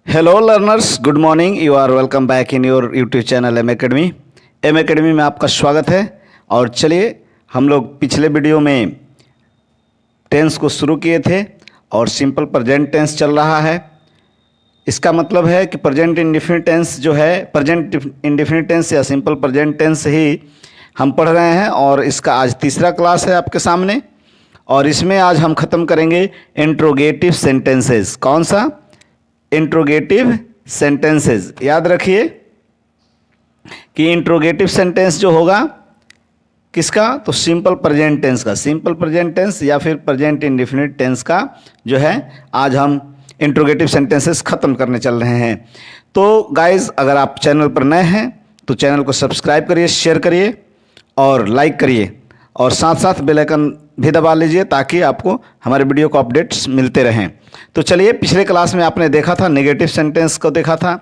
Hello learners, good morning. You are welcome back in your YouTube channel M Academy. M Academy में आपका स्वागत है। और चलिए, हम लोग पिछले वीडियो में टेंस को शुरू किए थे और सिंपल प्रेजेंट टेंस चल रहा है। इसका मतलब है कि प्रेजेंट इंडेफिनिट टेंस जो है, प्रेजेंट इंडेफिनिट टेंस या सिंपल प्रेजेंट टेंस ही हम पढ़ रहे हैं और इसका आज तीसरा क्लास है आपके सामने। और इसमें आज हम ख़त्म करेंगे इंट्रोगेटिव सेंटेंसेस। कौन सा? Interrogative sentences. याद रखिए कि इंट्रोगेटिव सेंटेंस जो होगा किसका, तो सिंपल प्रेजेंट टेंस का, सिंपल प्रेजेंट टेंस या फिर प्रेजेंट इंडेफिनिट टेंस का जो है आज हम इंट्रोगेटिव सेंटेंसेस खत्म करने चल रहे हैं। तो गाइज, अगर आप चैनल पर नए हैं तो चैनल को सब्सक्राइब करिए, शेयर करिए और लाइक करिए और साथ साथ बेल आइकन भी दबा लीजिए ताकि आपको हमारे वीडियो को अपडेट्स मिलते रहें। तो चलिए, पिछले क्लास में आपने देखा था, नेगेटिव सेंटेंस को देखा था,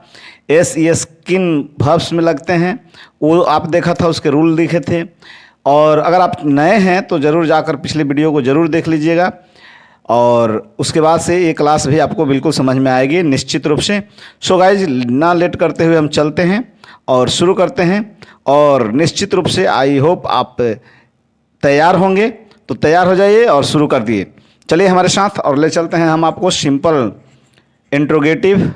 एस यस किन वर्ब्स में लगते हैं वो आप देखा था, उसके रूल देखे थे। और अगर आप नए हैं तो ज़रूर जाकर पिछले वीडियो को ज़रूर देख लीजिएगा और उसके बाद से ये क्लास भी आपको बिल्कुल समझ में आएगी निश्चित रूप से। सो गाइज, ना लेट करते हुए हम चलते हैं और शुरू करते हैं। और निश्चित रूप से आई होप आप तैयार होंगे, तो तैयार हो जाइए और शुरू कर दिए। चलिए हमारे साथ और ले चलते हैं हम आपको सिंपल इंट्रोगेटिव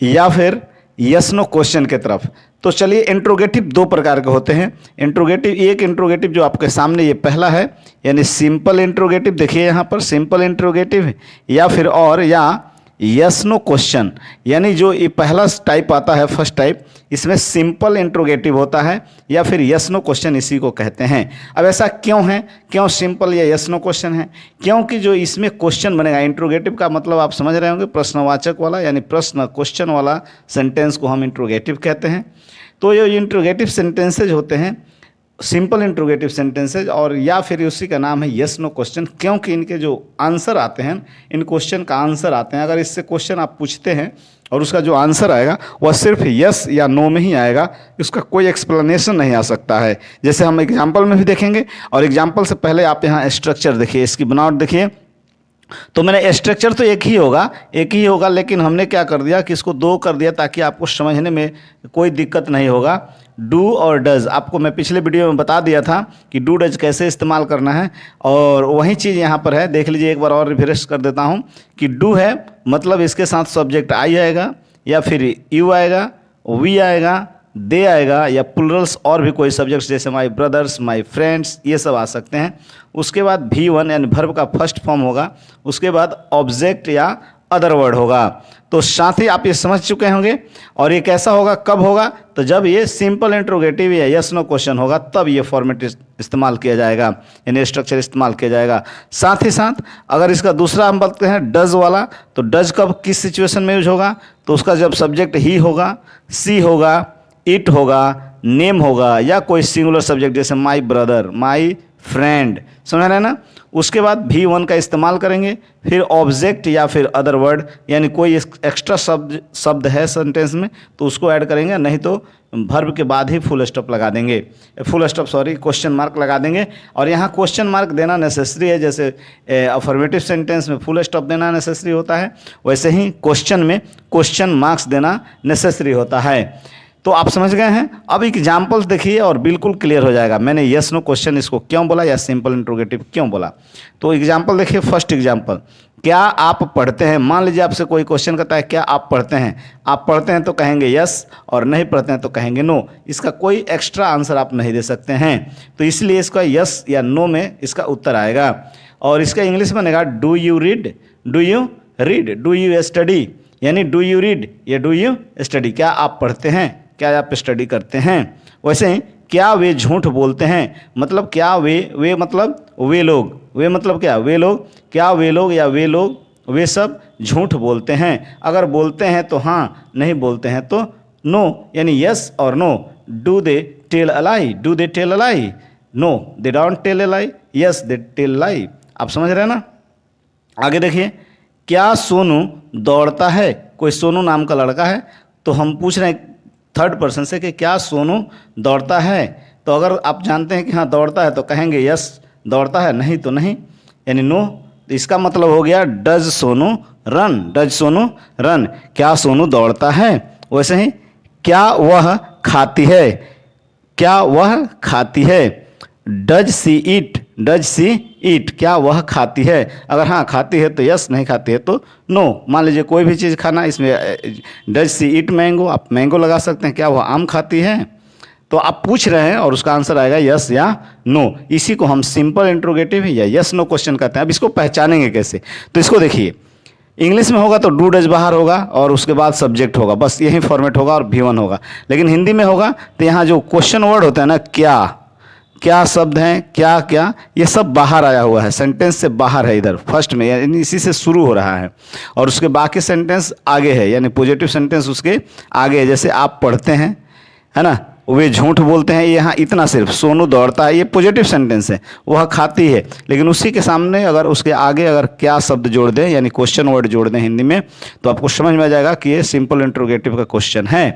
या फिर यस नो क्वेश्चन के तरफ। तो चलिए, इंट्रोगेटिव दो प्रकार के होते हैं। एक इंट्रोगेटिव जो आपके सामने ये पहला है, यानी सिंपल इंट्रोगेटिव। देखिए यहाँ पर सिंपल इंट्रोगेटिव या फिर और या यस नो क्वेश्चन, यानी जो ये पहला टाइप आता है, फर्स्ट टाइप, इसमें सिंपल इंट्रोगेटिव होता है या फिर यस नो क्वेश्चन इसी को कहते हैं। अब ऐसा क्यों है, क्यों सिंपल या यस नो क्वेश्चन है? क्योंकि जो इसमें क्वेश्चन बनेगा, इंट्रोगेटिव का मतलब आप समझ रहे होंगे, प्रश्नवाचक वाला, यानी प्रश्न क्वेश्चन वाला सेंटेंस को हम इंट्रोगेटिव कहते हैं। तो ये इंट्रोगेटिव सेंटेंसेज होते हैं सिंपल इंट्रोगेटिव सेंटेंसेज, और या फिर उसी का नाम है यस नो क्वेश्चन, क्योंकि इनके जो आंसर आते हैं, इन क्वेश्चन का आंसर आते हैं, अगर इससे क्वेश्चन आप पूछते हैं और उसका जो आंसर आएगा वह सिर्फ यस या नो में ही आएगा, उसका कोई एक्सप्लेनेशन नहीं आ सकता है। जैसे हम एग्जाम्पल में भी देखेंगे, और एग्जाम्पल से पहले आप यहाँ स्ट्रक्चर देखिए, इसकी बनावट देखिए। तो मैंने स्ट्रक्चर तो एक ही होगा, लेकिन हमने क्या कर दिया कि इसको दो कर दिया ताकि आपको समझने में कोई दिक्कत नहीं होगा। डू और डज, आपको मैं पिछले वीडियो में बता दिया था कि डू डज कैसे इस्तेमाल करना है, और वही चीज़ यहाँ पर है। देख लीजिए, एक बार और रिफ्रेश कर देता हूँ कि डू है मतलब इसके साथ सब्जेक्ट आई आएगा या फिर यू आएगा, वी आएगा, दे आएगा, या प्लुरल्स और भी कोई सब्जेक्ट्स जैसे माय ब्रदर्स, माय फ्रेंड्स, ये सब आ सकते हैं। उसके बाद V1 यानी वर्ब का फर्स्ट फॉर्म होगा। उसके बाद ऑब्जेक्ट या अदर वर्ड होगा। तो साथ ही आप ये समझ चुके होंगे। और ये कैसा होगा, कब होगा, तो जब ये सिंपल इंट्रोगेटिव या यस नो क्वेश्चन होगा तब ये फॉर्मेट इस्तेमाल किया जाएगा, यानी स्ट्रक्चर इस्तेमाल किया जाएगा। साथ ही साथ अगर इसका दूसरा हम बोलते हैं डज वाला, तो डज कब किस सिचुएशन में यूज होगा, तो उसका जब सब्जेक्ट ही होगा, सी होगा, इट होगा, नेम होगा, या कोई सिंगुलर सब्जेक्ट जैसे माय ब्रदर, माय फ्रेंड, समझ रहे हैं ना। उसके बाद V1 का इस्तेमाल करेंगे, फिर ऑब्जेक्ट या फिर अदर वर्ड, यानी कोई एक्स्ट्रा शब्द है सेंटेंस में तो उसको ऐड करेंगे, नहीं तो वर्ब के बाद ही फुल स्टॉप लगा देंगे, क्वेश्चन मार्क लगा देंगे। और यहाँ क्वेश्चन मार्क देना नेसेसरी है, जैसे अफर्मेटिव सेंटेंस में फुल स्टॉप देना नेसेसरी होता है, वैसे ही क्वेश्चन में क्वेश्चन मार्क्स देना नेसेसरी होता है। तो आप समझ गए हैं। अब एग्जाम्पल्स देखिए और बिल्कुल क्लियर हो जाएगा मैंने यस नो क्वेश्चन इसको क्यों बोला या सिंपल इंट्रोगेटिव क्यों बोला। तो एग्जाम्पल देखिए, फर्स्ट एग्जाम्पल, क्या आप पढ़ते हैं? मान लीजिए आपसे कोई क्वेश्चन करता है, क्या आप पढ़ते हैं? आप पढ़ते हैं तो कहेंगे यस, और नहीं पढ़ते हैं तो कहेंगे नो। इसका कोई एक्स्ट्रा आंसर आप नहीं दे सकते हैं, तो इसलिए इसका यस या नो में इसका उत्तर आएगा। और इसका इंग्लिश बनेगा do you read, do you read, do you study, यानी डू यू रीड या डू यू स्टडी, क्या आप पढ़ते हैं, क्या आप स्टडी करते हैं। वैसे ही क्या वे झूठ बोलते हैं, मतलब क्या वे मतलब वे लोग, वे मतलब क्या, वे लोग, क्या वे लोग या वे लोग वे सब झूठ बोलते हैं। अगर बोलते हैं तो हाँ, नहीं बोलते हैं तो नो, यानी यस और no. Do they tell a lie, do they tell a lie, no they don't tell a lie, yes they tell lie. आप समझ रहे हैं ना। आगे देखिए, क्या सोनू दौड़ता है? कोई सोनू नाम का लड़का है, तो हम पूछ रहे हैं थर्ड पर्सन से कि क्या सोनू दौड़ता है। तो अगर आप जानते हैं कि हाँ दौड़ता है तो कहेंगे यस दौड़ता है, नहीं तो नहीं, यानी नो तो इसका मतलब हो गया does Sonu run, does Sonu run, क्या सोनू दौड़ता है। वैसे ही क्या वह खाती है, क्या वह खाती है। Does she eat, does she ईट, क्या वह खाती है। अगर हाँ खाती है तो यस, नहीं खाती है तो नो। मान लीजिए कोई भी चीज़ खाना, इसमें डज सी ईट मैंगो, आप मैंगो लगा सकते हैं। क्या वह आम खाती है, तो आप पूछ रहे हैं और उसका आंसर आएगा यस या नो। इसी को हम सिंपल इंट्रोगेटिव या यस नो क्वेश्चन कहते हैं। अब इसको पहचानेंगे कैसे, तो इसको देखिए, इंग्लिश में होगा तो डू डज बाहर होगा और उसके बाद सब्जेक्ट होगा, बस यही फॉर्मेट होगा और V1 होगा। लेकिन हिंदी में होगा तो यहाँ जो क्वेश्चन वर्ड होता है ना, क्या, क्या शब्द हैं, क्या क्या, ये सब बाहर आया हुआ है, सेंटेंस से बाहर है इधर फर्स्ट में, यानी इसी से शुरू हो रहा है और उसके बाकी सेंटेंस आगे है, यानी पॉजिटिव सेंटेंस उसके आगे है। जैसे आप पढ़ते हैं, है ना, वे झूठ बोलते हैं, यहाँ इतना सिर्फ सोनू दौड़ता है, ये पॉजिटिव सेंटेंस है। वह खाती है, लेकिन उसी के सामने अगर उसके आगे अगर क्या शब्द जोड़ दें, यानी क्वेश्चन वर्ड जोड़ दें हिंदी में, तो आपको समझ में आ जाएगा कि ये सिंपल इंट्रोगेटिव का क्वेश्चन है।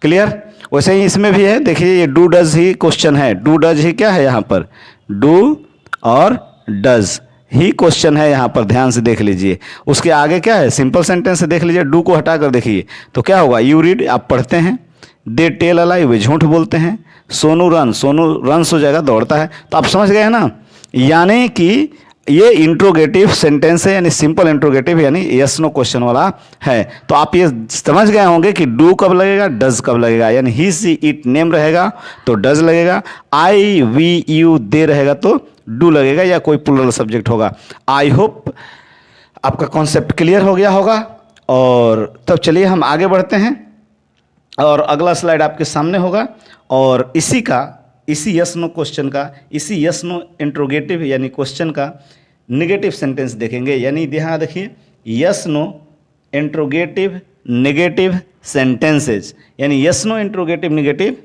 क्लियर। वैसे ही इसमें भी है, देखिए ये डू डज ही क्वेश्चन है, डू डज ही क्या है यहाँ पर, डू और डज ही क्वेश्चन है यहाँ पर, ध्यान से देख लीजिए। उसके आगे क्या है, सिंपल सेंटेंस से देख लीजिए, डू को हटाकर देखिए तो क्या होगा, यू रीड, आप पढ़ते हैं, दे टेल अ लाई, वे झूठ बोलते हैं, सोनू रन, सोनू रन्स हो जाएगा, दौड़ता है। तो आप समझ गए ना, यानी कि ये इंट्रोगेटिव सेंटेंस है, यानी सिंपल इंट्रोगेटिव, यानी यस नो क्वेश्चन वाला है। तो आप ये समझ गए होंगे कि डू कब लगेगा, डज कब लगेगा, यानी ही सी इट नेम रहेगा तो डज लगेगा, आई वी यू दे रहेगा तो डू लगेगा, या कोई प्लूरल सब्जेक्ट होगा। आई होप आपका कॉन्सेप्ट क्लियर हो गया होगा। और तब चलिए हम आगे बढ़ते हैं और अगला स्लाइड आपके सामने होगा और इसी यस नो क्वेश्चन का, इसी यस नो इंट्रोगेटिव यानी क्वेश्चन का नेगेटिव सेंटेंस देखेंगे। यानी यहाँ देखिए, yes no interrogative negative sentences, यानी yes no interrogative negative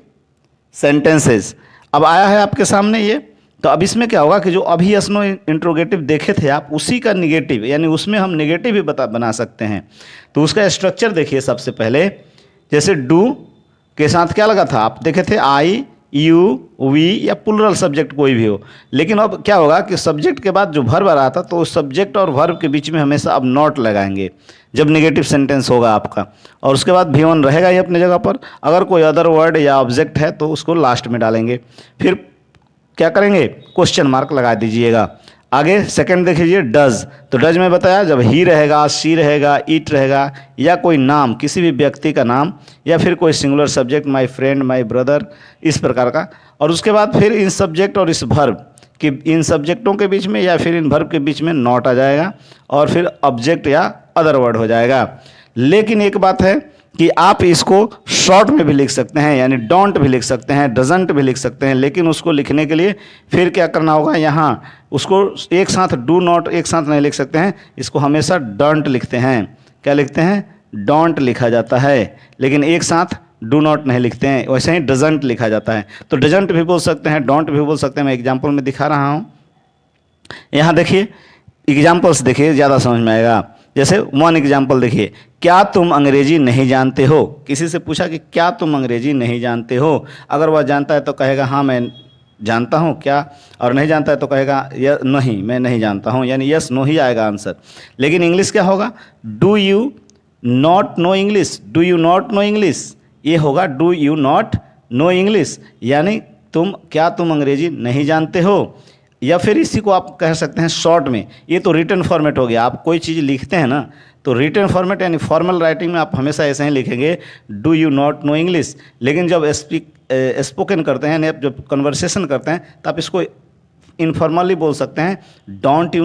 sentences अब आया है आपके सामने ये। तो अब इसमें क्या होगा कि जो अभी यस नो इंट्रोगेटिव देखे थे आप, उसी का नेगेटिव, यानी उसमें हम नेगेटिव भी बना सकते हैं। तो उसका स्ट्रक्चर देखिए, सबसे पहले जैसे डू के साथ क्या लगा था, आप देखे थे आई यू वी या प्लूरल सब्जेक्ट कोई भी हो। लेकिन अब क्या होगा कि सब्जेक्ट के बाद जो वर्ब आ रहा था, तो उस सब्जेक्ट और वर्ब के बीच में हमेशा अब नॉट लगाएंगे जब नेगेटिव सेंटेंस होगा आपका, और उसके बाद V1 रहेगा ही अपने जगह पर। अगर कोई अदर वर्ड या ऑब्जेक्ट है तो उसको लास्ट में डालेंगे। फिर क्या करेंगे, क्वेश्चन मार्क लगा दीजिएगा। आगे सेकंड देख लीजिए, डज। तो डज में बताया जब ही रहेगा, सी रहेगा, इट रहेगा, या कोई नाम, किसी भी व्यक्ति का नाम, या फिर कोई singular subject, my friend, my brother, इस प्रकार का। और उसके बाद फिर इन सब्जेक्ट और इस वर्ब कि इन सब्जेक्टों के बीच में या फिर इन वर्ब के बीच में नॉट आ जाएगा और फिर ऑब्जेक्ट या अदर वर्ड हो जाएगा। लेकिन एक बात है कि आप इसको शॉर्ट में भी लिख सकते हैं, यानी डोंट भी लिख सकते हैं, डजंट भी लिख सकते हैं। लेकिन उसको लिखने के लिए फिर क्या करना होगा, यहाँ उसको एक साथ डू नॉट एक साथ नहीं लिख सकते हैं, इसको हमेशा डोंट लिखते हैं। क्या लिखते हैं, डोंट लिखा जाता है, लेकिन एक साथ डू नॉट नहीं लिखते हैं। वैसे ही डजंट लिखा जाता है, तो डजंट भी बोल सकते हैं, डोंट भी बोल सकते हैं। मैं एग्जाम्पल में दिखा रहा हूँ, यहाँ देखिए, एग्जाम्पल्स देखिए, ज़्यादा समझ में आएगा। जैसे वन एग्जाम्पल देखिए, क्या तुम अंग्रेजी नहीं जानते हो। किसी से पूछा कि क्या तुम अंग्रेजी नहीं जानते हो, अगर वह जानता है तो कहेगा हाँ मैं जानता हूँ क्या, और नहीं जानता है तो कहेगा नहीं मैं नहीं जानता हूँ, यानी यस नो ही आएगा आंसर। लेकिन इंग्लिश क्या होगा, do you not know English, do you not know English, ये होगा do you not know English, यानी क्या तुम अंग्रेजी नहीं जानते हो। या फिर इसी को आप कह सकते हैं शॉर्ट में, ये तो रिटन फॉर्मेट हो गया। आप कोई चीज़ लिखते हैं ना, तो रिटन फॉर्मेट यानी फॉर्मल राइटिंग में आप हमेशा ऐसे ही लिखेंगे, do you not know English. लेकिन जब स्पोकन करते हैं, यानी जब कन्वर्सेशन करते हैं, तो आप इसको इनफॉर्मली बोल सकते हैं, don't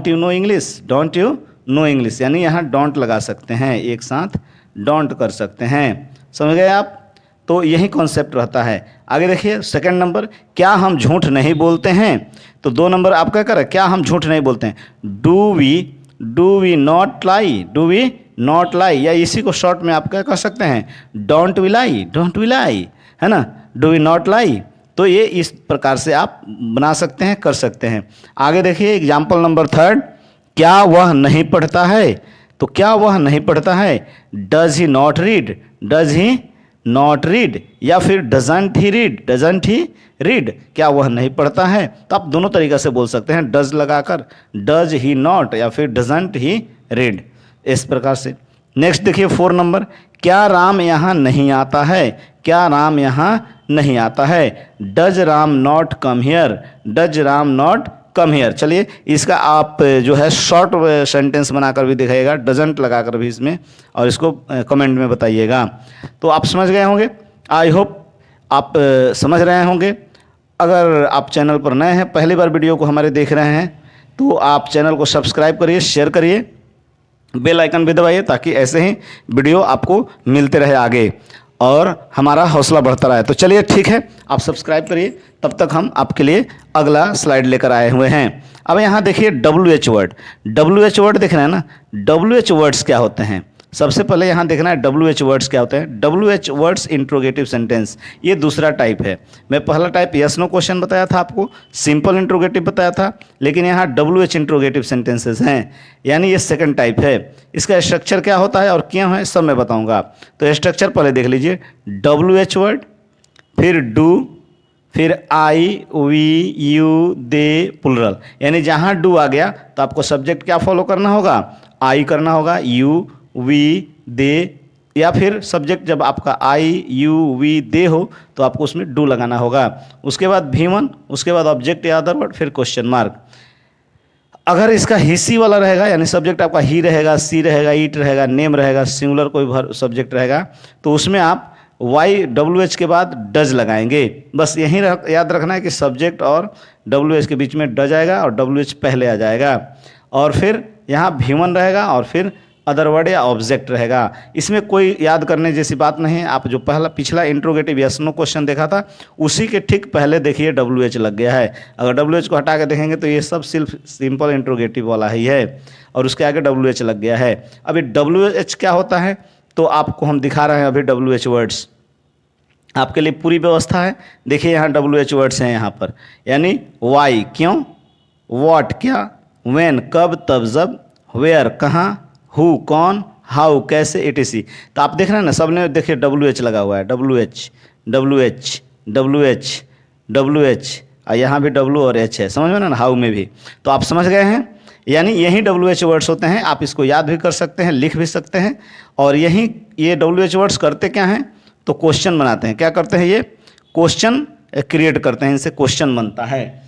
you know English, don't you know English, यानी यहाँ डोंट लगा सकते हैं, एक साथ डोंट कर सकते हैं। समझ गए आप। तो यही कॉन्सेप्ट रहता है। आगे देखिए सेकंड नंबर, क्या हम झूठ नहीं बोलते हैं। तो 2 नंबर आप क्या करें, क्या हम झूठ नहीं बोलते हैं, do we not lie, do we not lie, या इसी को शॉर्ट में आप क्या कर सकते हैं, डोंट वी लाई, है ना, डू वी नॉट लाई। तो ये इस प्रकार से आप बना सकते हैं, कर सकते हैं। आगे देखिए एग्जाम्पल नंबर 3, क्या वह नहीं पढ़ता है। तो क्या वह नहीं पढ़ता है, does he not read, does he not read, या फिर डजंट ही रीड, क्या वह नहीं पढ़ता है? तो आप दोनों तरीक़े से बोल सकते हैं, डज लगाकर, डज ही नॉट, या फिर डजंट ही रीड, इस प्रकार से। नेक्स्ट देखिए 4 नंबर, क्या राम यहाँ नहीं आता है? क्या राम यहाँ नहीं आता है? Does Ram not come here, does Ram not come here. चलिए इसका आप जो है शॉर्ट सेंटेंस बनाकर भी दिखाइएगा, डजंट लगाकर भी इसमें, और इसको कमेंट में बताइएगा। तो आप समझ गए होंगे, आई होप आप समझ रहे होंगे। अगर आप चैनल पर नए हैं, पहली बार वीडियो को हमारे देख रहे हैं, तो आप चैनल को सब्सक्राइब करिए, शेयर करिए, बेल आइकन भी दबाइए, ताकि ऐसे ही वीडियो आपको मिलते रहे आगे और हमारा हौसला बढ़ता रहे। तो चलिए ठीक है, आप सब्सक्राइब करिए, तब तक हम आपके लिए अगला स्लाइड लेकर आए हुए हैं। अब यहाँ देखिए WH वर्ड, WH वर्ड देख रहे हैं ना, WH वर्ड्स क्या होते हैं? सबसे पहले यहाँ देखना है WH वर्ड्स क्या होते हैं। WH वर्ड्स इंट्रोगेटिव सेंटेंस, ये दूसरा टाइप है। मैं पहला टाइप यस नो क्वेश्चन बताया था आपको, सिंपल इंट्रोगेटिव बताया था, लेकिन यहाँ WH इंट्रोगेटिव सेंटेंसेस हैं, यानी ये सेकंड टाइप है। इसका स्ट्रक्चर क्या होता है और क्यों है, सब मैं बताऊँगा। तो स्ट्रक्चर पहले देख लीजिए, WH वर्ड, फिर डू, फिर आई, वी, यू, दे, प्लुरल, यानी जहाँ डू आ गया तो आपको सब्जेक्ट क्या फॉलो करना होगा, आई करना होगा, यू, वी, दे, या फिर सब्जेक्ट जब आपका आई, यू, वी, दे हो तो आपको उसमें डू लगाना होगा। उसके बाद V1, उसके बाद ऑब्जेक्ट या अदर वर्ड, फिर क्वेश्चन मार्क। अगर इसका ही सी वाला रहेगा, यानी सब्जेक्ट आपका ही रहेगा, सी रहेगा, ईट रहेगा, नेम रहेगा, सिंगुलर कोई सब्जेक्ट रहेगा, तो उसमें आप YWH के बाद डज लगाएंगे। बस यही याद रखना है कि सब्जेक्ट और WH के बीच में डज आएगा और WH पहले आ जाएगा, और फिर यहाँ V1 रहेगा और फिर अदर वर्ड या ऑब्जेक्ट रहेगा। इसमें कोई याद करने जैसी बात नहीं है। आप जो पिछला इंट्रोगेटिव यस नो क्वेश्चन देखा था, उसी के ठीक पहले देखिए WH लग गया है। अगर WH को हटा के देखेंगे तो ये सब सिर्फ सिंपल इंट्रोगेटिव वाला ही है, और उसके आगे WH लग गया है। अभी WH क्या होता है तो आपको हम दिखा रहे हैं अभी WH वर्ड्स, आपके लिए पूरी व्यवस्था है। देखिए यहाँ WH वर्ड्स हैं यहाँ पर, यानी वाई क्यों, व्हाट क्या, व्हेन कब तब जब, वेयर कहाँ, हु कौन, हाउ कैसे, etc। तो आप देख रहे हैं ना, सबने देखिए WH लगा हुआ है, WH WH WH WH, और यहाँ भी W और H है, समझ में ना, हाउ में भी। तो आप समझ गए हैं, यानी यही WH वर्ड्स होते हैं। आप इसको याद भी कर सकते हैं, लिख भी सकते हैं, और यही ये WH वर्ड्स करते क्या हैं तो क्वेश्चन बनाते हैं। क्या करते हैं, ये क्वेश्चन क्रिएट करते हैं, इनसे क्वेश्चन बनता है।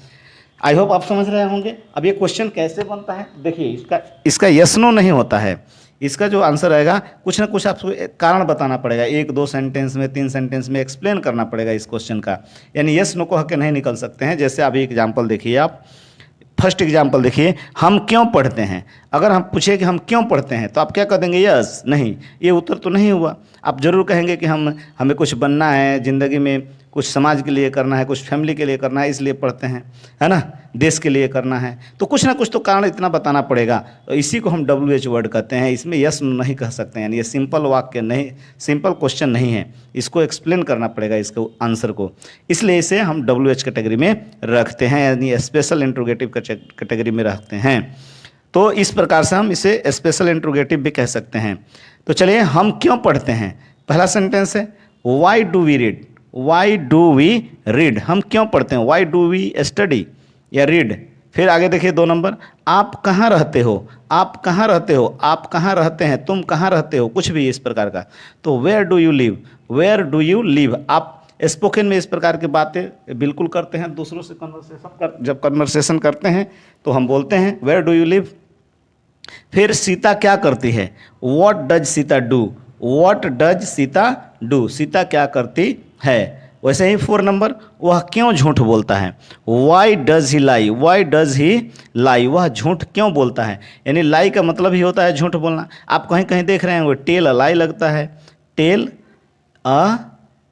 आई होप आप समझ रहे होंगे। अब ये क्वेश्चन कैसे बनता है, देखिए इसका यस नो नहीं होता है, इसका जो आंसर रहेगा कुछ ना कुछ आपको कारण बताना पड़ेगा, 1-2 सेंटेंस में, 3 सेंटेंस में एक्सप्लेन करना पड़ेगा इस क्वेश्चन का, यानी यस नो को हक नहीं निकल सकते हैं। जैसे अभी एग्जाम्पल देखिए, आप फर्स्ट एग्जाम्पल देखिए, हम क्यों पढ़ते हैं। अगर हम पूछे कि हम क्यों पढ़ते हैं तो आप क्या कह देंगे, यस, नहीं, ये उत्तर तो नहीं हुआ। आप जरूर कहेंगे कि हमें कुछ बनना है ज़िंदगी में, कुछ समाज के लिए करना है, कुछ फैमिली के लिए करना है, इसलिए पढ़ते हैं, है ना, देश के लिए करना है। तो कुछ ना कुछ तो कारण इतना बताना पड़ेगा, तो इसी को हम WH वर्ड कहते हैं। इसमें यस नहीं कह सकते हैं, यानी ये सिंपल वाक्य नहीं, सिंपल क्वेश्चन नहीं है, इसको एक्सप्लेन करना पड़ेगा इसको आंसर को, इसलिए इसे हम WH कैटेगरी में रखते हैं, यानी स्पेशल इंट्रोगेटिव कैटेगरी में रखते हैं। तो इस प्रकार से हम इसे स्पेशल इंट्रोगेटिव भी कह सकते हैं। तो चलिए, हम क्यों पढ़ते हैं, पहला सेंटेंस है why do we read, why do we read, हम क्यों पढ़ते हैं, वाई डू वी स्टडी या रीड। फिर आगे देखिए 2 नंबर, आप कहाँ रहते हो, आप कहाँ रहते हो, आप कहाँ रहते हैं, तुम कहाँ रहते हो, कुछ भी इस प्रकार का। तो where do you live, where do you live. आप स्पोकन में इस प्रकार की बातें बिल्कुल करते हैं, दूसरों से जब कन्वर्सेशन करते हैं तो हम बोलते हैं वेयर डू यू लिव। फिर सीता क्या करती है, what does Sita do, what does Sita do, Sita क्या करती है। वैसे ही 4 नंबर, वह क्यों झूठ बोलता है, why does he lie, why does he lie, वह झूठ क्यों बोलता है, यानी लाई का मतलब ही होता है झूठ बोलना। आप कहीं कहीं देख रहे हैं वो टेल अ लाई लगता है, टेल अ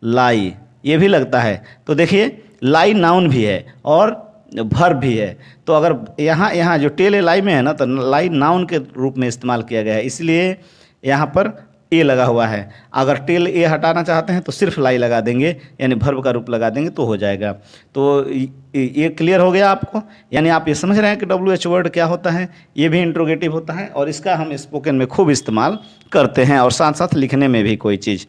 लाई ये भी लगता है। तो देखिए लाई नाउन भी है और वर्ब भी है, तो अगर यहाँ जो टेल ए लाई में है ना, तो लाई नाउन के रूप में इस्तेमाल किया गया है, इसलिए यहाँ पर ए लगा हुआ है। अगर टेल ए हटाना चाहते हैं तो सिर्फ लाई लगा देंगे, यानी वर्ब का रूप लगा देंगे तो हो जाएगा। तो ये क्लियर हो गया आपको, यानी आप ये समझ रहे हैं कि WH वर्ड क्या होता है। ये भी इंट्रोगेटिव होता है और इसका हम स्पोकन में खूब इस्तेमाल करते हैं और साथ साथ लिखने में भी कोई चीज़।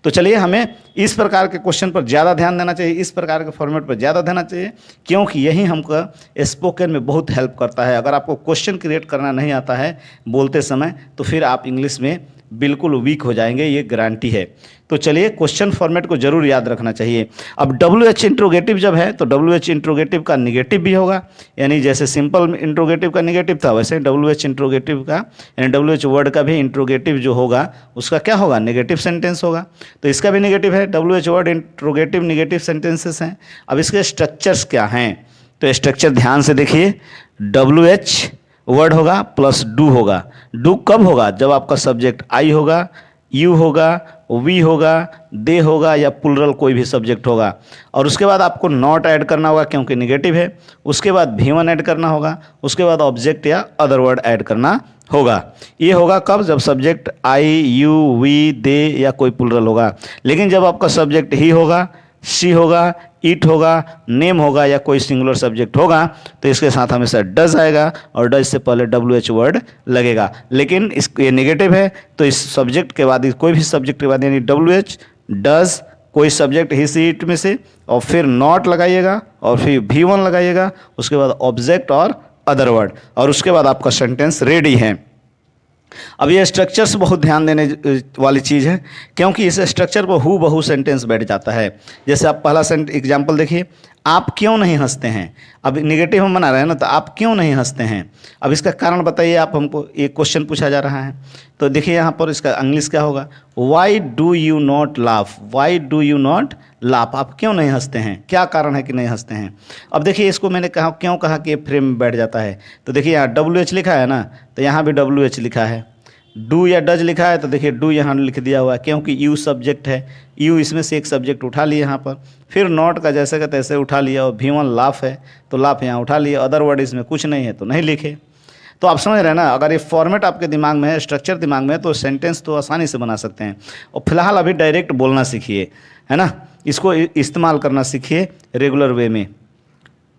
तो चलिए हमें इस प्रकार के क्वेश्चन पर ज़्यादा ध्यान देना चाहिए, इस प्रकार के फॉर्मेट पर ज़्यादा देना चाहिए, क्योंकि यही हमको स्पोकन में बहुत हेल्प करता है। अगर आपको क्वेश्चन क्रिएट करना नहीं आता है बोलते समय तो फिर आप इंग्लिश में बिल्कुल वीक हो जाएंगे, ये गारंटी है। तो चलिए क्वेश्चन फॉर्मेट को जरूर याद रखना चाहिए। अब WH इंट्रोगेटिव जब है तो WH इंट्रोगेटिव का निगेटिव भी होगा, यानी जैसे सिंपल इंट्रोगेटिव का निगेटिव था वैसे WH इंट्रोगेटिव का यानी WH वर्ड का भी इंट्रोगेटिव जो होगा उसका क्या होगा, नेगेटिव सेंटेंस होगा। तो इसका भी निगेटिव है, WH word interrogative negative sentences हैं। अब इसके स्ट्रक्चर्स क्या हैं, तो स्ट्रक्चर ध्यान से देखिए। WH वर्ड होगा प्लस डू होगा। डू कब होगा, जब आपका सब्जेक्ट आई होगा, यू होगा, वी होगा, दे होगा या प्लुरल कोई भी सब्जेक्ट होगा। और उसके बाद आपको नॉट ऐड करना होगा क्योंकि निगेटिव है। उसके बाद V1 ऐड करना होगा। उसके बाद ऑब्जेक्ट या अदर वर्ड ऐड करना होगा। ये होगा कब, जब सब्जेक्ट आई, यू, वी, दे या कोई प्लुरल होगा। लेकिन जब आपका सब्जेक्ट ही होगा, सी होगा, इट होगा, नेम होगा या कोई सिंगुलर सब्जेक्ट होगा तो इसके साथ हमेशा डज आएगा और डज से पहले WH वर्ड लगेगा। लेकिन ये नेगेटिव है तो इस सब्जेक्ट के बाद कोई भी सब्जेक्ट के बाद यानी WH, डज, कोई सब्जेक्ट ही सी इट में से और फिर नॉट लगाइएगा और फिर V1 लगाइएगा। उसके बाद ऑब्जेक्ट और अदर वर्ड और उसके बाद आपका सेंटेंस रेडी है। अब ये स्ट्रक्चर से बहुत ध्यान देने वाली चीज़ है, क्योंकि इस स्ट्रक्चर पर हू बहू सेंटेंस बैठ जाता है। जैसे आप पहला एग्जाम्पल देखिए, आप क्यों नहीं हंसते हैं। अब निगेटिव हम बना रहे हैं ना, तो आप क्यों नहीं हंसते हैं। अब इसका कारण बताइए आप, हमको एक क्वेश्चन पूछा जा रहा है। तो देखिए यहाँ पर इसका इंग्लिश क्या होगा, why do you not laugh, why do you not laugh, आप क्यों नहीं हंसते हैं, क्या कारण है कि नहीं हंसते हैं। अब देखिए इसको मैंने कहा क्यों कहा कि ये फ्रेम में बैठ जाता है। तो देखिए यहाँ WH लिखा है ना, तो यहाँ भी WH लिखा है। डू या डज लिखा है तो देखिए डू यहाँ लिख दिया हुआ है क्योंकि यू सब्जेक्ट है, यू इसमें से एक सब्जेक्ट उठा लिया यहाँ पर। फिर नॉट का जैसे का तैसे उठा लिया और V1 लाफ है तो लाफ यहाँ उठा लिया, अदर वर्ड इसमें कुछ नहीं है तो नहीं लिखे। तो आप समझ रहे हैं ना, अगर ये फॉर्मेट आपके दिमाग में है, स्ट्रक्चर दिमाग में है तो सेंटेंस तो आसानी से बना सकते हैं। और फिलहाल अभी डायरेक्ट बोलना सीखिए, है ना, इसको इस्तेमाल करना सीखिए रेगुलर वे में।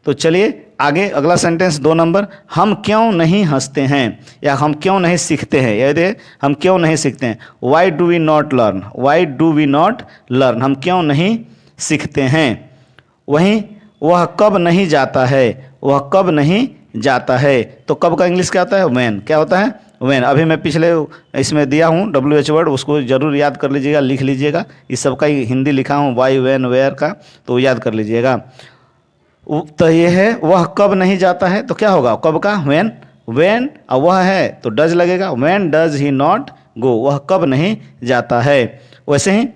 तो चलिए आगे अगला सेंटेंस 2 नंबर, हम क्यों नहीं हंसते हैं या हम क्यों नहीं सीखते हैं। ये हम क्यों नहीं सीखते हैं, why do we not learn, why do we not learn, हम क्यों नहीं सीखते हैं। वहीं वह कब नहीं जाता है, वह कब नहीं जाता है, तो कब का इंग्लिश क्या होता है, व्हेन, क्या होता है, व्हेन। अभी मैं पिछले इसमें दिया हूँ WH वर्ड, उसको जरूर याद कर लीजिएगा, लिख लीजिएगा। इस सब का हिंदी लिखा हूँ वाई, व्हेन, वेयर का, तो याद कर लीजिएगा। तो ये है वह कब नहीं जाता है, तो क्या होगा कब का, व्हेन, व्हेन, और वह है तो डज लगेगा, when does he not go, वह कब नहीं जाता है। वैसे ही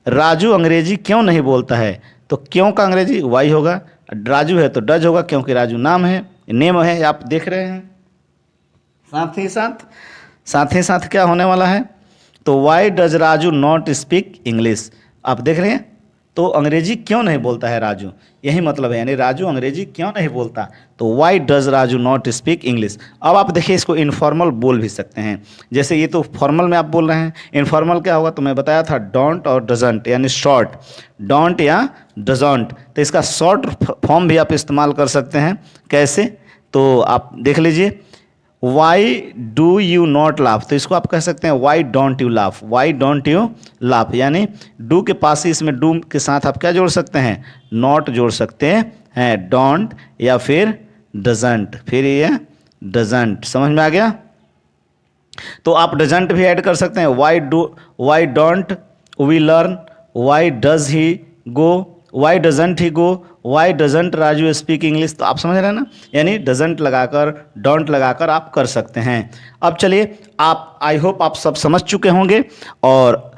राजू अंग्रेजी क्यों नहीं बोलता है, तो क्यों का अंग्रेजी वाई होगा, राजू है तो डज होगा क्योंकि राजू नाम है, नेम है, आप देख रहे हैं। साथ ही साथ क्या होने वाला है, तो why does Raju not speak English, आप देख रहे हैं। तो अंग्रेजी क्यों नहीं बोलता है राजू, यही मतलब है, यानी राजू अंग्रेजी क्यों नहीं बोलता, तो why does Raju not speak English. अब आप देखिए इसको इनफॉर्मल बोल भी सकते हैं, जैसे ये तो फॉर्मल में आप बोल रहे हैं, इनफॉर्मल क्या होगा, तो मैं बताया था डोंट और डजंट, यानी शॉर्ट, डोंट या डजंट। तो इसका शॉर्ट फॉर्म भी आप इस्तेमाल कर सकते हैं, कैसे, तो आप देख लीजिए, why do you not laugh, तो इसको आप कह सकते हैं why don't you laugh, why don't you laugh, यानी डू के पास ही इसमें डू के साथ आप क्या जोड़ सकते हैं, नॉट जोड़ सकते हैं, डोंट या फिर डजंट, फिर ये डजंट, समझ में आ गया। तो आप डजंट भी ऐड कर सकते हैं, why don't we learn, why does he go, why doesn't he go, why doesn't Raju speak English. तो आप समझ रहे हैं ना, यानी डजंट लगाकर डोंट लगाकर आप कर सकते हैं। अब चलिए आप, आई होप आप सब समझ चुके होंगे और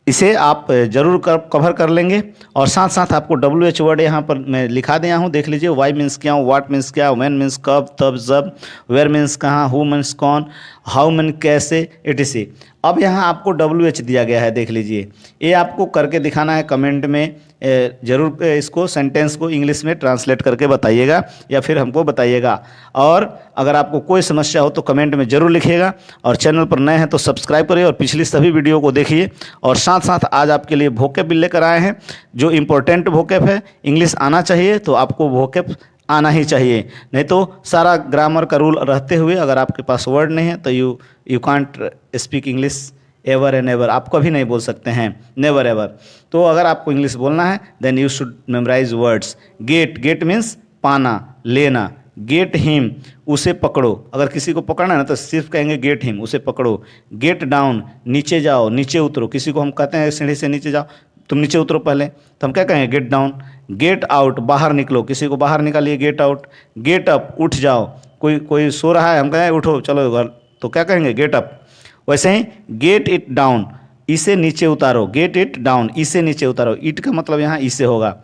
इसे आप जरूर कवर कर लेंगे। और साथ साथ आपको WH वर्ड यहाँ पर मैं लिखा दिया हूँ, देख लीजिए। वाई मीन्स क्या, व्हाट मीन्स क्या, व्हेन मीन्स कब तब जब, वेयर मीन्स कहाँ, हु मीन्स कौन, हाउ मीन कैसे, etc। अब यहाँ आपको WH दिया गया है, देख लीजिए। ये आपको करके दिखाना है, कमेंट में ज़रूर इसको सेंटेंस को इंग्लिश में ट्रांसलेट करके बताइएगा या फिर हमको बताइएगा। और अगर आपको कोई समस्या हो तो कमेंट में ज़रूर लिखिएगा। और चैनल पर नए हैं तो सब्सक्राइब करिए और पिछली सभी वीडियो को देखिए। और साथ साथ आज आपके लिए वोकैब भी लेकर आए हैं, जो इम्पोर्टेंट वोकैब है। इंग्लिश आना चाहिए तो आपको वोकैब आना ही चाहिए, नहीं तो सारा ग्रामर का रूल रहते हुए अगर आपके पास वर्ड नहीं है तो you can't speak English ever and ever, आप कभी नहीं बोल सकते हैं, नेवर एवर। तो अगर आपको इंग्लिश बोलना है then you should memorise words. Get, get means पाना, लेना। गेट हिम, उसे पकड़ो। अगर किसी को पकड़ना है ना तो सिर्फ कहेंगे गेट हिम, उसे पकड़ो। गेट डाउन, नीचे जाओ, नीचे उतरो। किसी को हम कहते हैं सीढ़ी से नीचे जाओ, तुम नीचे उतरो पहले, तो हम क्या कहेंगे गेट डाउन। गेट आउट, बाहर निकलो। किसी को बाहर निकालिए, गेट आउट। गेट अप, उठ जाओ। कोई सो रहा है, हम कहें उठो चलो घर, तो क्या कहेंगे गेट अप। वैसे ही गेट इट डाउन, इसे नीचे उतारो। गेट इट डाउन, इसे नीचे उतारो। इट का मतलब यहाँ इसे होगा।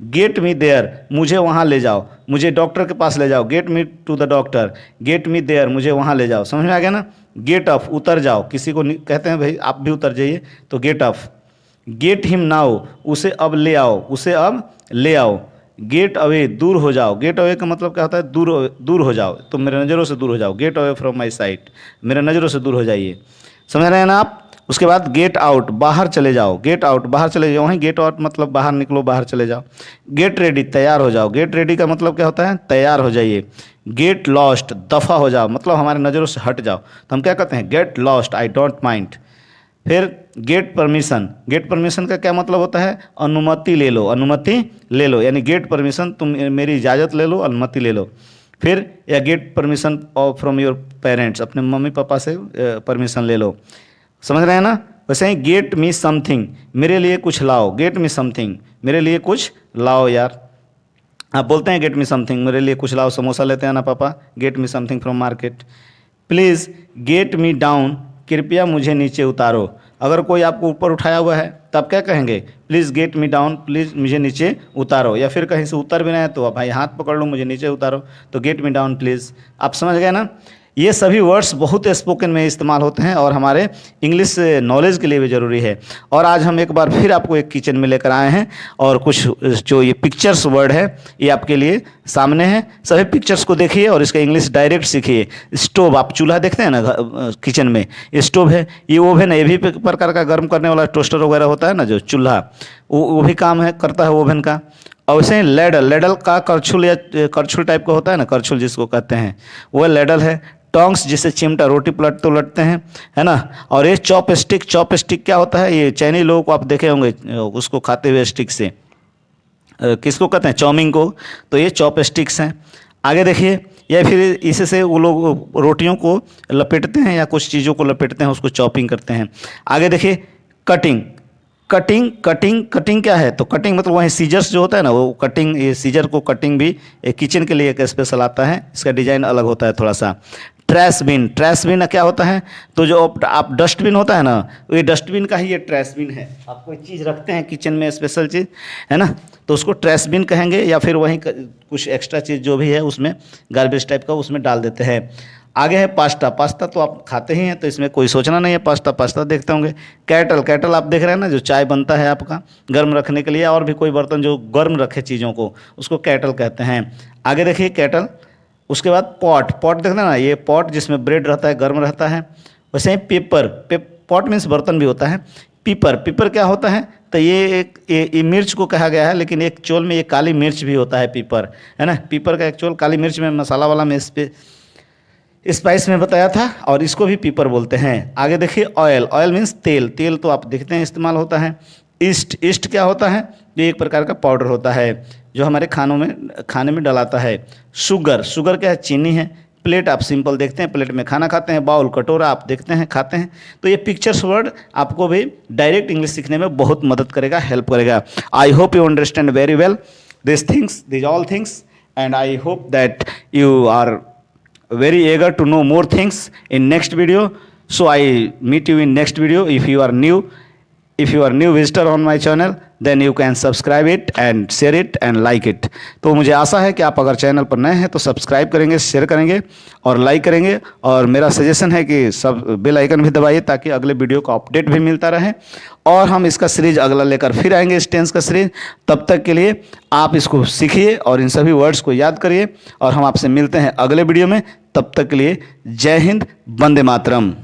गेट मी देयर, मुझे वहाँ ले जाओ, मुझे डॉक्टर के पास ले जाओ। Get me to the doctor. Get me there, मुझे वहाँ ले जाओ। समझ में आ गया ना। गेट अप, उतर जाओ। किसी को कहते हैं भाई आप भी उतर जाइए, तो get up. Get him now, उसे अब ले आओ, उसे अब ले आओ। गेट अवे, दूर हो जाओ। गेट अवे का मतलब क्या होता है, दूर हो जाओ, तो मेरे नज़रों से दूर हो जाओ। Get away from my site, मेरे नज़रों से दूर हो जाइए। समझ रहे हैं ना आप। उसके बाद गेट आउट, बाहर चले जाओ। गेट आउट, बाहर चले जाओ। वहीं गेट आउट मतलब बाहर निकलो, बाहर चले जाओ। गेट रेडी, तैयार हो जाओ। गेट रेडी का मतलब क्या होता है, तैयार हो जाइए। गेट लॉस्ट, दफ़ा हो जाओ, मतलब हमारे नज़रों से हट जाओ, तो हम क्या कहते हैं get lost, I don't mind. फिर गेट परमिशन, गेट परमिशन का क्या मतलब होता है, अनुमति ले लो, अनुमति ले लो, यानी गेट परमिशन, तुम मेरी इजाज़त ले लो, अनुमति ले लो। फिर या get permission from your parents, अपने मम्मी पापा से परमिशन ले लो। समझ रहे हैं ना। वैसे ही गेट मी समथिंग, मेरे लिए कुछ लाओ। गेट मी समथिंग, मेरे लिए कुछ लाओ यार। आप बोलते हैं गेट मी समथिंग, मेरे लिए कुछ लाओ, समोसा लेते हैं ना पापा, get me something from market. Please get me down, कृपया मुझे नीचे उतारो। अगर कोई आपको ऊपर उठाया हुआ है तब क्या कहेंगे, please get me down, please मुझे नीचे उतारो। या फिर कहीं से उतर भी ना है तो भाई हाथ पकड़ लो, मुझे नीचे उतारो, तो गेट मी डाउन प्लीज़। आप समझ गए ना। ये सभी वर्ड्स बहुत स्पोकन में इस्तेमाल होते हैं और हमारे इंग्लिश नॉलेज के लिए भी ज़रूरी है। और आज हम एक बार फिर आपको एक किचन में लेकर आए हैं और कुछ जो ये पिक्चर्स वर्ड है ये आपके लिए सामने है। सभी पिक्चर्स को देखिए और इसका इंग्लिश डायरेक्ट सीखिए। स्टोव, आप चूल्हा देखते हैं ना किचन में, ये स्टोव है। ये ओवन है, ये भी प्रकार का गर्म करने वाला टोस्टर वगैरह होता है ना जो चूल्हा, वो भी काम है करता है ओवन का। और वैसे ही लेडल, लेडल का करछुल या करछुल टाइप का होता है ना, करछुल जिसको कहते हैं, वो लेडल है। टोंग्स, जिसे चिमटा, रोटी पलटते उलटते हैं, है ना। और ये चॉप स्टिक, चॉप स्टिक क्या होता है, ये चाइनीज लोगों को आप देखे होंगे उसको खाते हुए स्टिक से, किसको कहते हैं, चाउमीन को, तो ये चॉप स्टिक्स हैं। आगे देखिए, या फिर इससे वो लोग रोटियों को लपेटते हैं या कुछ चीज़ों को लपेटते हैं, उसको चॉपिंग करते हैं। आगे देखिए, कटिंग, कटिंग कटिंग कटिंग क्या है, तो कटिंग मतलब वहीं सीजर्स जो होता है ना, वो कटिंग, ये सीजर को कटिंग भी किचन के लिए एक स्पेशल आता है, इसका डिज़ाइन अलग होता है थोड़ा सा। ट्रैश बिन, ट्रैश बिन क्या होता है, तो जो आप डस्टबिन होता है ना, ये डस्टबिन का ही ये ट्रैश बिन है। आप कोई चीज़ रखते हैं किचन में स्पेशल चीज़, है ना, तो उसको ट्रैश बिन कहेंगे। या फिर वहीं कुछ एक्स्ट्रा चीज़ जो भी है उसमें गार्बेज टाइप का उसमें डाल देते हैं। आगे है पास्ता, पास्ता तो आप खाते ही हैं तो इसमें कोई सोचना नहीं है, पास्ता पास्ता देखते होंगे। कैटल, कैटल आप देख रहे हैं ना, जो चाय बनता है आपका गर्म रखने के लिए, और भी कोई बर्तन जो गर्म रखे चीज़ों को, उसको कैटल कहते हैं। आगे देखिए कैटल। उसके बाद पॉट, पॉट देखते हैं ना, ये पॉट जिसमें ब्रेड रहता है, गर्म रहता है। वैसे ही पेपर, पॉट मीन्स बर्तन भी होता है। पीपर, पीपर क्या होता है, तो ये एक ये मिर्च को कहा गया है, लेकिन एक चोल में ये काली मिर्च भी होता है पीपर, है ना। पीपर का एक चोल काली मिर्च में, मसाला वाला में स्पाइस में बताया था, और इसको भी पीपर बोलते हैं। आगे देखिए ऑयल, ऑयल मीन्स तेल, तेल तो आप देखते हैं इस्तेमाल होता है। ईस्ट, ईस्ट क्या होता है, ये एक प्रकार का पाउडर होता है जो हमारे खाने में डलाता है। शुगर, शुगर क्या है, चीनी है। प्लेट आप सिंपल देखते हैं, प्लेट में खाना खाते हैं। बाउल, कटोरा आप देखते हैं, खाते हैं। तो ये पिक्चर्स वर्ड आपको भी डायरेक्ट इंग्लिश सीखने में बहुत मदद करेगा, हेल्प करेगा। I hope you understand very well this things, this all things, and I hope that you are very eager to know more things in next video. So I meet you in next video. If you are new visitor on my channel, then you can subscribe it and share it and like it. तो मुझे आशा है कि आप अगर channel पर नए हैं तो सब्सक्राइब करेंगे, शेयर करेंगे और लाइक करेंगे। और मेरा सजेशन है कि सब बेल आइकन भी दबाइए ताकि अगले वीडियो का अपडेट भी मिलता रहे। और हम इसका सीरीज अगला लेकर फिर आएंगे, इस टेंस का सीरीज। तब तक के लिए आप इसको सीखिए और इन सभी वर्ड्स को याद करिए और हम आपसे मिलते हैं अगले वीडियो में। तब तक के लिए जय हिंद, वंदे मातरम।